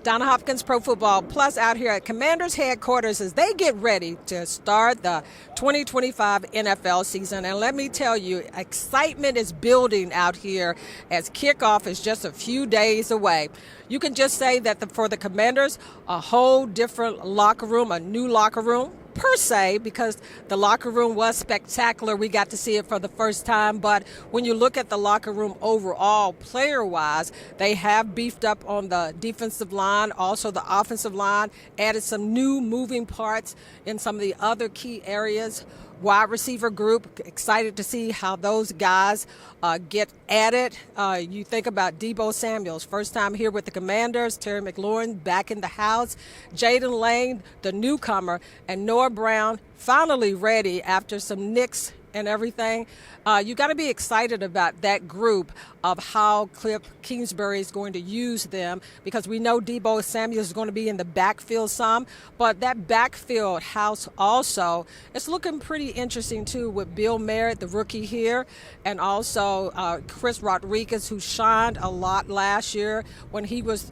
Donna Hopkins Pro Football Plus out here at Commanders headquarters as they get ready to start the 2025 NFL season. And let me tell you, excitement is building out here as kickoff is just a few days away. You can just say that for the Commanders, a whole different locker room, a new locker room, per se, because the locker room was spectacular. We got to see it for the first time. But when you look at the locker room overall, player-wise, they have beefed up on the defensive line, also the offensive line, added some new moving parts in some of the other key areas. Wide receiver group, excited to see how those guys get added. You think about Deebo Samuels, first time here with the Commanders, Terry McLaurin back in the house, Jaden Lane, the newcomer, and Noah Brown finally ready after some nicks and everything. You got to be excited about that group of how Cliff Kingsbury is going to use them, because we know Deebo Samuel is going to be in the backfield some, but that backfield house also is looking pretty interesting too, with Bill Merritt, the rookie here, and also Chris Rodriguez, who shined a lot last year when he was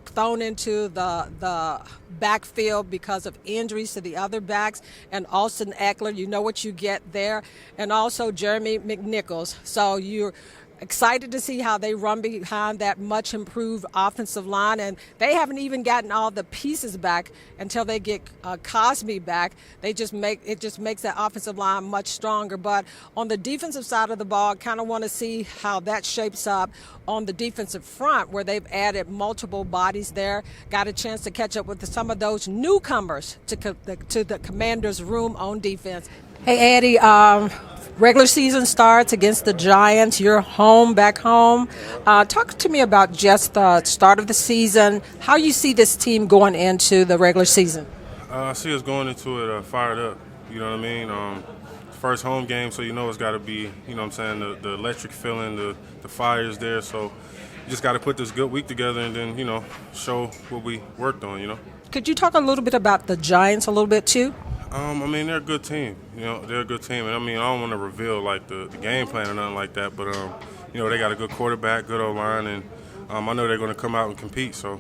thrown into the backfield because of injuries to the other backs, and Austin Eckler, you know what you get there, and also Jeremy McNichols. So you're excited to see how they run behind that much improved offensive line, and they haven't even gotten all the pieces back until they get Cosme back. It just makes that offensive line much stronger. But on the defensive side of the ball, kind of want to see how that shapes up on the defensive front, where they've added multiple bodies there. Got a chance to catch up with some of those newcomers to the Commanders' room on defense. Hey, Eddie, regular season starts against the Giants. You're back home. Talk to me about just the start of the season, how you see this team going into the regular season. I see us going into it fired up, you know what I mean? First home game, so you know it's got to be, you know what I'm saying, the electric feeling, the fire's there. So you just got to put this good week together and then, you know, show what we worked on, you know. Could you talk a little bit about the Giants a little bit too? I mean, they're a good team. You know, they're a good team. And, I mean, I don't want to reveal, like, the game plan or nothing like that. But, you know, they got a good quarterback, good O-line. And I know they're going to come out and compete. So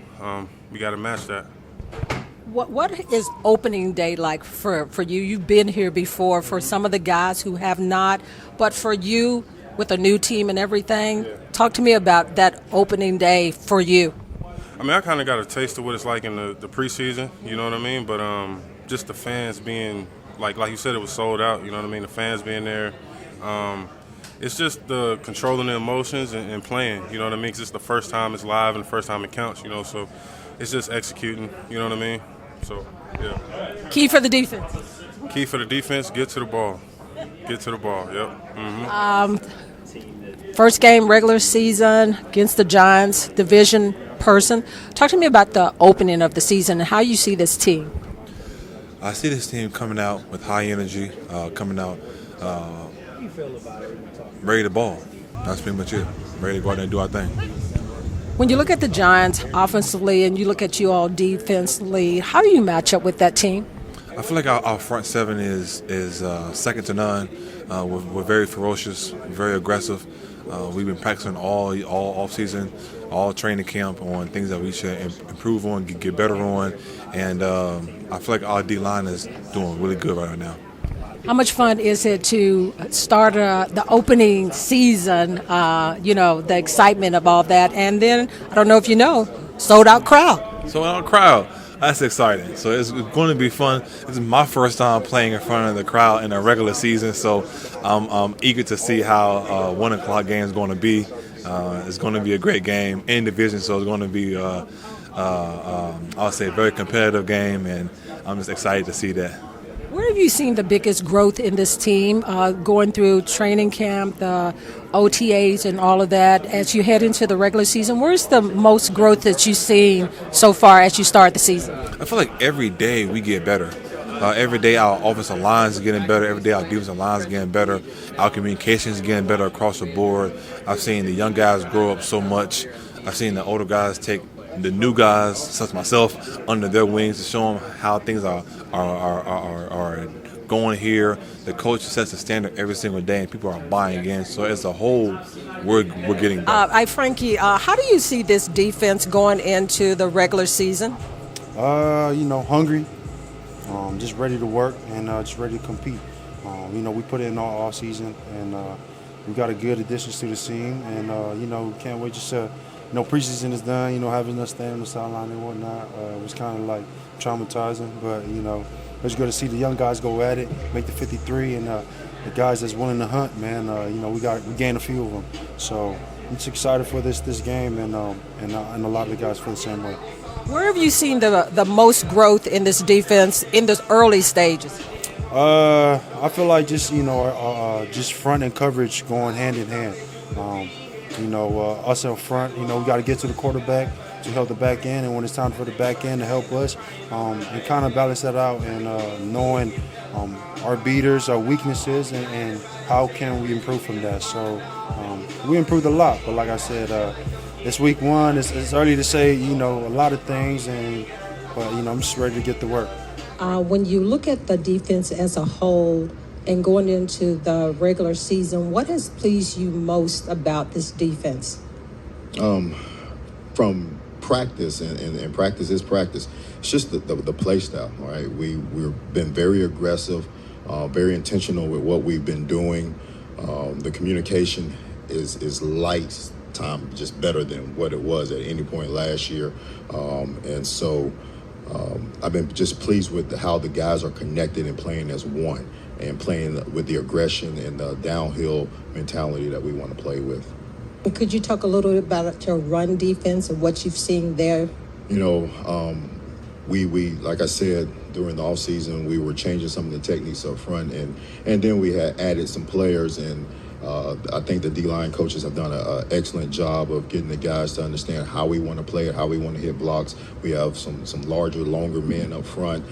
we got to match that. What is opening day like for you? You've been here before for some of the guys who have not. But for you, with a new team and everything, talk to me about that opening day for you. I mean, I kind of got a taste of what it's like in the preseason. You know what I mean? But just the fans being, like you said, it was sold out, you know what I mean, the fans being there. It's just the controlling the emotions and playing, you know what I mean, 'cause it's the first time it's live and the first time it counts, you know, so it's just executing, you know what I mean, so, yeah. Key for the defense? Key for the defense, get to the ball. Get to the ball, yep. Mm-hmm. First game, regular season against the Giants, division person. Talk to me about the opening of the season and how you see this team. I see this team coming out with high energy, coming out ready to ball. That's pretty much it. Ready to go out there and do our thing. When you look at the Giants offensively and you look at you all defensively, how do you match up with that team? I feel like our front seven is second to none. We're very ferocious, very aggressive. We've been practicing all off season, all training camp on things that we should improve on, get better on, and I feel like our D-line is doing really good right now. How much fun is it to start the opening season, you know, the excitement of all that, and then, I don't know if you know, sold-out crowd. Sold-out crowd. That's exciting. So it's going to be fun. This is my first time playing in front of the crowd in a regular season, so I'm eager to see how 1 o'clock game is going to be. It's going to be a great game in division, so it's going to be, I'll say, a very competitive game, and I'm just excited to see that. Where have you seen the biggest growth in this team going through training camp, the OTAs and all of that, as you head into the regular season? Where's the most growth that you've seen so far as you start the season? I feel like every day we get better. Every day our offensive line is getting better. Every day our defensive line is getting better. Our communication is getting better across the board. I've seen the young guys grow up so much. I've seen the older guys take the new guys, such as myself, under their wings to show them how things are going here. The coach sets the standard every single day, and people are buying in. So as a whole, we're getting better. Frankie, how do you see this defense going into the regular season? Hungry, just ready to work and just ready to compete. We put in all season, and we got a good additions to the team, and we can't wait just to. Preseason is done. Having us stand on the sideline and whatnot was kind of like traumatizing, but it's good to see the young guys go at it, make the 53, and the guys that's willing to hunt, man. We gained a few of them, so I'm just excited for this game, and a lot of the guys feel the same way. Where have you seen the most growth in this defense in the early stages? I feel like just just front and coverage going hand in hand. Us up front, we got to get to the quarterback to help the back end, and when it's time for the back end to help us, and kind of balance that out, and knowing our beaters, our weaknesses, and how can we improve from that. So we improved a lot, but like I said, it's week one. It's early to say, a lot of things, but I'm just ready to get to work. When you look at the defense as a whole and going into the regular season, what has pleased you most about this defense? From practice, and practice is practice, it's just the play style, all right? We've been very aggressive, very intentional with what we've been doing. The communication is light time, just better than what it was at any point last year. And so I've been just pleased with how the guys are connected and playing as one, and playing with the aggression and the downhill mentality that we want to play with. Could you talk a little bit about your run defense and what you've seen there? We like I said, during the offseason, we were changing some of the techniques up front, and then we had added some players, and I think the D-line coaches have done an excellent job of getting the guys to understand how we want to play it, how we want to hit blocks. We have some larger, longer men up front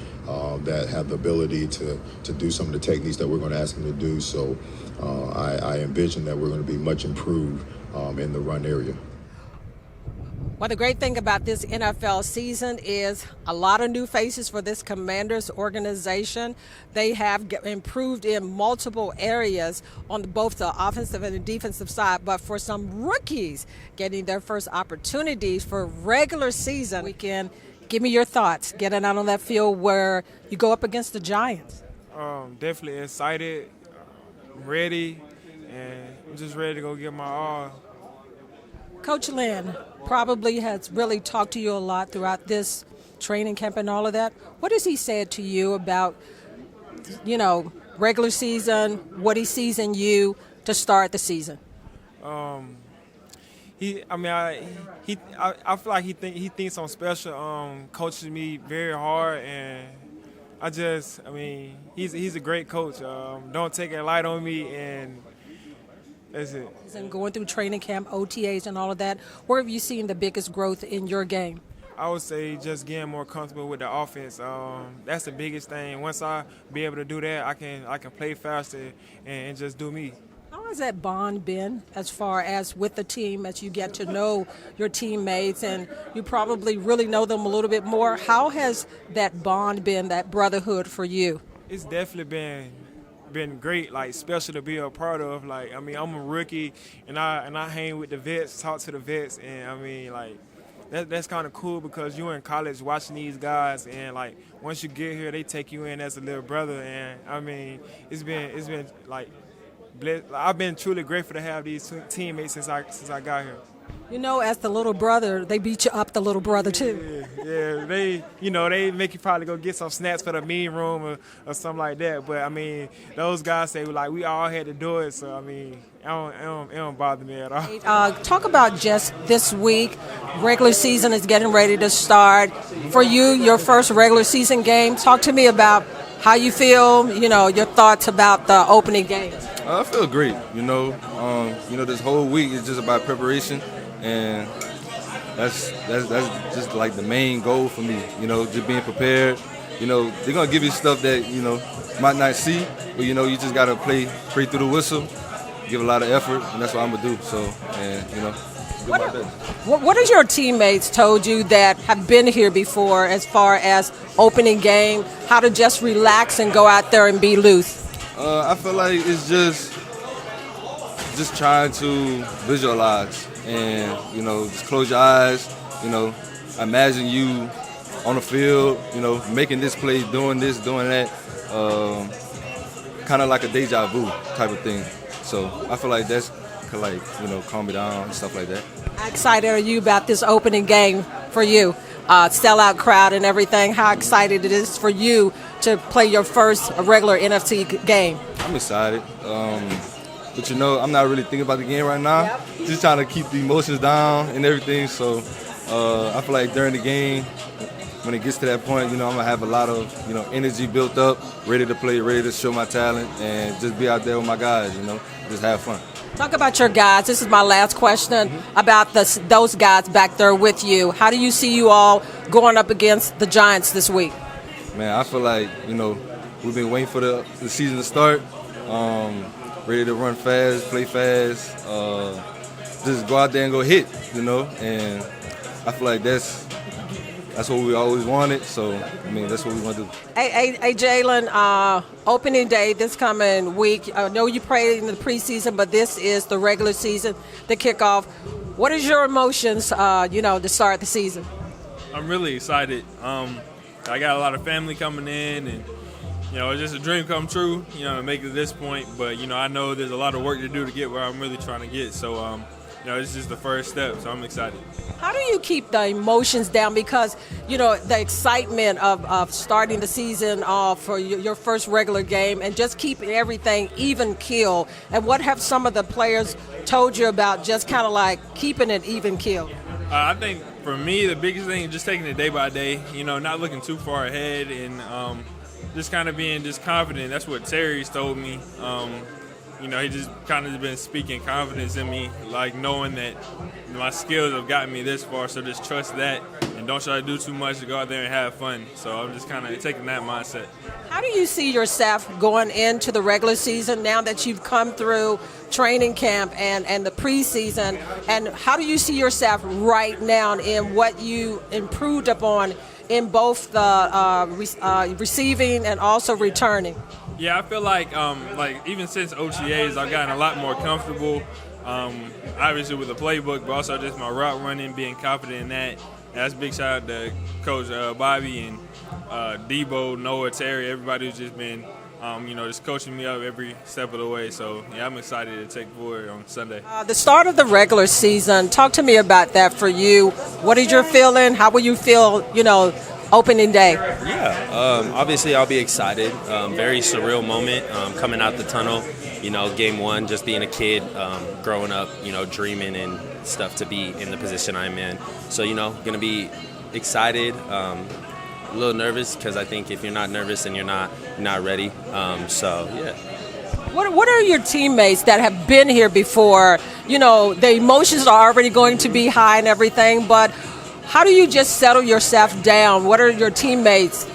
that have the ability to do some of the techniques that we're going to ask them to do. So I envision that we're going to be much improved in the run area. Well, the great thing about this NFL season is a lot of new faces for this Commanders organization. They have improved in multiple areas on both the offensive and the defensive side, but for some rookies getting their first opportunities for regular season weekend, give me your thoughts getting out on that field where you go up against the Giants. Definitely excited, ready, and I'm just ready to go get my all. Coach Lynn probably has really talked to you a lot throughout this training camp and all of that. What has he said to you about, regular season, what he sees in you to start the season? I feel like he thinks I'm special. Coaches me very hard, and he's a great coach. Don't take it light on me, and that's it. And going through training camp, OTAs, and all of that, where have you seen the biggest growth in your game? I would say just getting more comfortable with the offense. That's the biggest thing. Once I be able to do that, I can play faster and just do me. How has that bond been as far as with the team as you get to know your teammates and you probably really know them a little bit more? How has that bond been, that brotherhood for you? It's definitely been great, like special to be a part of. I'm a rookie, and I hang with the vets, talk to the vets, and that's kind of cool because you're in college watching these guys, and once you get here, they take you in as a little brother, and it's been blessed. I've been truly grateful to have these teammates since I got here. As the little brother, they beat you up, the little brother too. Yeah, they make you probably go get some snacks for the meeting room or something like that. But those guys say we all had to do it. So it don't bother me at all. Talk about just this week. Regular season is getting ready to start. For you, your first regular season game. Talk to me about how you feel. Your thoughts about the opening game. I feel great. This whole week is just about preparation, and that's just like the main goal for me. Just being prepared. They're gonna give you stuff that might not see, but you just gotta play through the whistle, give a lot of effort, and that's what I'm gonna do. So, and do my best. What has your teammates told you that have been here before as far as opening game, how to just relax and go out there and be loose? I feel like it's just trying to visualize and, just close your eyes, imagine you on the field, making this play, doing this, doing that, kind of like a deja vu type of thing. So I feel like that's could calm me down and stuff like that. How excited are you about this opening game for you? Sellout crowd and everything. How excited it is for you to play your first regular NFC game? I'm excited. But I'm not really thinking about the game right now. Yep. Just trying to keep the emotions down and everything. So I feel like during the game, when it gets to that point, I'm going to have a lot of, energy built up, ready to play, ready to show my talent, and just be out there with my guys, just have fun. Talk about your guys. This is my last question about those guys back there with you. How do you see you all going up against the Giants this week? Man, I feel like, we've been waiting for the season to start, ready to run fast, play fast, just go out there and go hit, and I feel like that's what we always wanted, so, that's what we want to do. Hey, Jalen, opening day this coming week. I know you played in the preseason, but this is the regular season, the kickoff. What is your emotions, to start the season? I'm really excited. I got a lot of family coming in, and, it's just a dream come true, to make it to this point. But, I know there's a lot of work to do to get where I'm really trying to get. So, it's just the first step, so I'm excited. How do you keep the emotions down? Because, the excitement of starting the season off for your first regular game and just keeping everything even keel. And what have some of the players told you about just kind of like keeping it even keel? I think for me, the biggest thing is just taking it day by day, not looking too far ahead and just kind of being just confident. That's what Terry's told me. He just kind of been speaking confidence in me, like knowing that my skills have gotten me this far, so just trust that and don't try to do too much to go out there and have fun. So I'm just kind of taking that mindset. How do you see yourself going into the regular season now that you've come through training camp and the preseason, and how do you see yourself right now in what you improved upon in both the receiving and also returning? Yeah, I feel like even since OTAs, I've gotten a lot more comfortable, obviously with the playbook, but also just my route running, being confident in that. And that's a big shout out to Coach Bobby and Debo, Noah, Terry, everybody who's just been, just coaching me up every step of the way. So, yeah, I'm excited to take forward on Sunday. The start of the regular season, talk to me about that for you. What is your feeling? How will you feel, opening day? Yeah, obviously I'll be excited. Very surreal moment coming out the tunnel. Game one, just being a kid, growing up, dreaming and stuff to be in the position I'm in. So, going to be excited, a little nervous because I think if you're not nervous then you're not ready. So, yeah. What are your teammates that have been here before? The emotions are already going to be high and everything, but how do you just settle yourself down? What are your teammates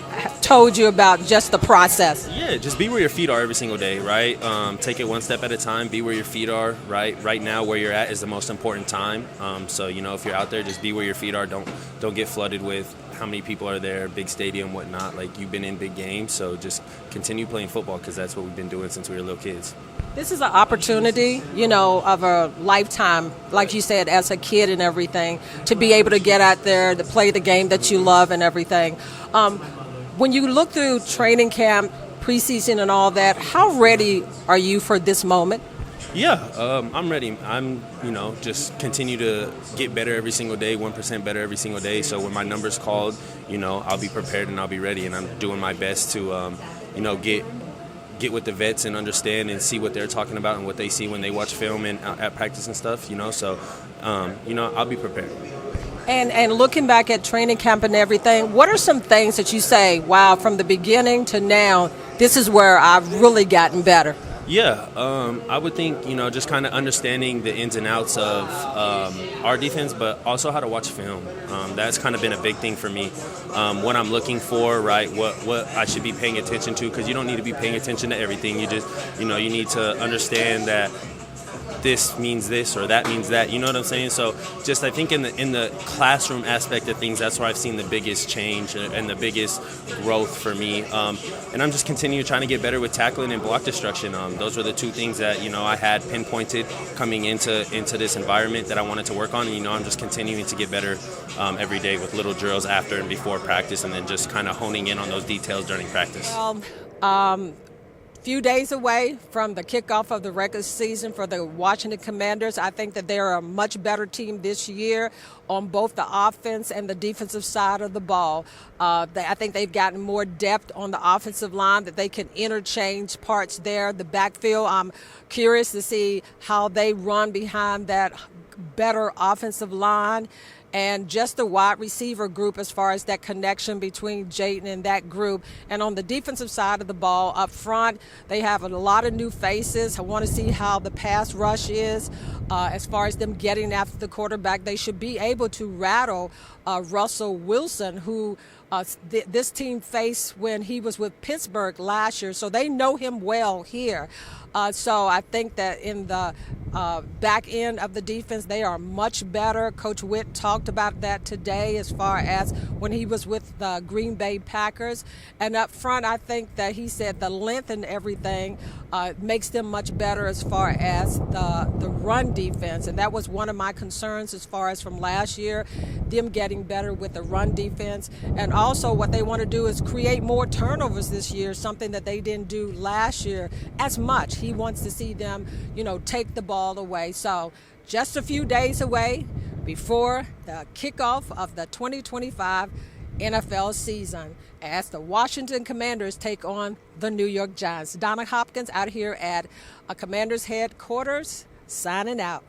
told you about just the process? Yeah, just be where your feet are every single day, right? Take it one step at a time. Be where your feet are, right? Right now, where you're at is the most important time. So, if you're out there, just be where your feet are. Don't get flooded with how many people are there, big stadium, whatnot. Like, you've been in big games, so just continue playing football because that's what we've been doing since we were little kids. This is an opportunity, of a lifetime, like you said, as a kid and everything, to be able to get out there, to play the game that you love and everything. When you look through training camp, preseason and all that, how ready are you for this moment? Yeah, I'm ready. I'm, just continue to get better every single day, 1% better every single day. So when my number's called, I'll be prepared and I'll be ready. And I'm doing my best to, get with the vets and understand and see what they're talking about and what they see when they watch film and at practice and stuff, So, I'll be prepared. And looking back at training camp and everything, what are some things that you say, wow, from the beginning to now, this is where I've really gotten better? Yeah, I would think, just kind of understanding the ins and outs of our defense, but also how to watch film. That's kind of been a big thing for me. What I'm looking for, right, what I should be paying attention to, because you don't need to be paying attention to everything. You just, you need to understand that this means this or that means that. You know what I'm saying? So just I think in the classroom aspect of things, that's where I've seen the biggest change and the biggest growth for me. And I'm just continuing trying to get better with tackling and block destruction. Those were the two things that, I had pinpointed coming into this environment that I wanted to work on. And, I'm just continuing to get better every day with little drills after and before practice, and then just kind of honing in on those details during practice. Few days away from the kickoff of the regular season for the Washington Commanders. I think that they're a much better team this year on both the offense and the defensive side of the ball. I think they've gotten more depth on the offensive line, that they can interchange parts there. The backfield, I'm curious to see how they run behind that better offensive line. And just the wide receiver group as far as that connection between Jayden and that group. And on the defensive side of the ball, up front, they have a lot of new faces. I want to see how the pass rush is as far as them getting after the quarterback. They should be able to rattle Russell Wilson, who this team faced when he was with Pittsburgh last year. So they know him well here. So I think that in the back end of the defense, they are much better. Coach Witt talked about that today as far as when he was with the Green Bay Packers. And up front, I think that he said the length and everything makes them much better as far as the run defense. And that was one of my concerns as far as from last year, them getting better with the run defense. And also what they want to do is create more turnovers this year, something that they didn't do last year as much. He wants to see them, take the ball away. So just a few days away before the kickoff of the 2025 NFL season as the Washington Commanders take on the New York Giants. Donna Hopkins out here at Commanders headquarters, signing out.